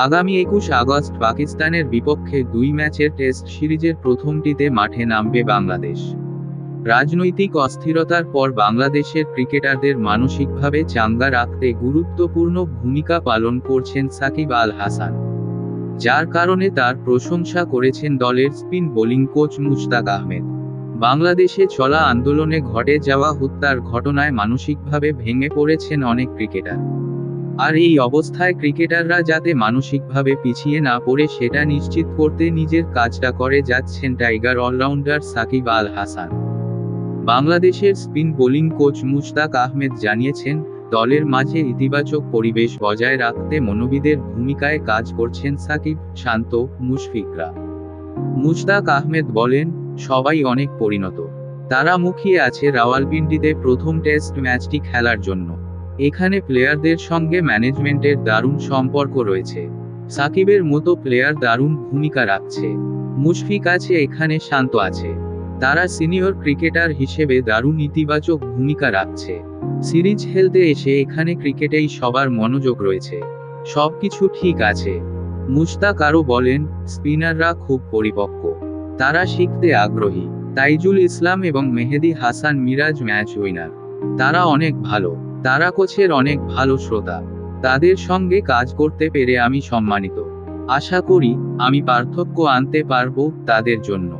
আগামী ২১ আগস্ট পাকিস্তানের বিপক্ষে ২ ম্যাচের টেস্ট সিরিজের প্রথমটিতে মাঠে নামবে বাংলাদেশ। রাজনৈতিক অস্থিরতার পর বাংলাদেশের ক্রিকেটারদের মানসিকভাবে চাঙ্গা রাখতে গুরুত্বপূর্ণ ভূমিকা পালন করছেন সাকিব আল হাসান, যার কারণে তার প্রশংসা করেছেন দলের spin bowling coach Mushtaq Ahmed. বাংলাদেশে চলা আন্দোলনে ঘটে যাওয়া হত্যার ঘটনায় মানসিকভাবে ভেঙে পড়েছেন অনেক ক্রিকেটার। আর এই অবস্থায় ক্রিকেটাররা যাতে মানসিকভাবে পিছিয়ে না পড়ে সেটা নিশ্চিত করতে নিজের কাজটা করে যাচ্ছেন টাইগার অলরাউন্ডার সাকিব আল হাসান। বাংলাদেশের spin bowling coach Mushtaq Ahmed জানিয়েছেন, দলের মাঝে ইতিবাচক পরিবেশ বজায় রাখতে মনোবিদের ভূমিকায় কাজ করছেন সাকিব, শান্ত, মুশফিকরা। মুশতাক আহমেদ বলেন, সবাই অনেক পরিণত। তারা মুখিয়ে আছে রাওয়ালপিন্ডিতে প্রথম টেস্ট ম্যাচটি খেলার জন্য। এখানে প্লেয়ারদের সঙ্গে ম্যানেজমেন্টের দারুণ সম্পর্ক রয়েছে। সাকিবের মতো প্লেয়ার দারুণ ভূমিকা রাখছে। মুশফিক আছে, এখানে শান্ত আছে। তারা সিনিয়র ক্রিকেটার হিসেবে দারুণ ইতিবাচক ভূমিকা রাখছে। সিরিজ খেলতে এসে এখানে ক্রিকেটেই সবার মনোযোগ রয়েছে। সবকিছু ঠিক আছে। মুশতাক আরও বলেন, স্পিনাররা খুব পরিপক্ক। তারা শিখতে আগ্রহী। তাইজুল ইসলাম এবং মেহেদী হাসান মিরাজ ম্যাচ উইনার। তারা অনেক ভালো। তারা কোচের অনেক ভালো শ্রোতা। তাদের সঙ্গে কাজ করতে পেরে আমি সম্মানিত। আশা করি আমি পার্থক্য আনতে পারবো তাদের জন্য।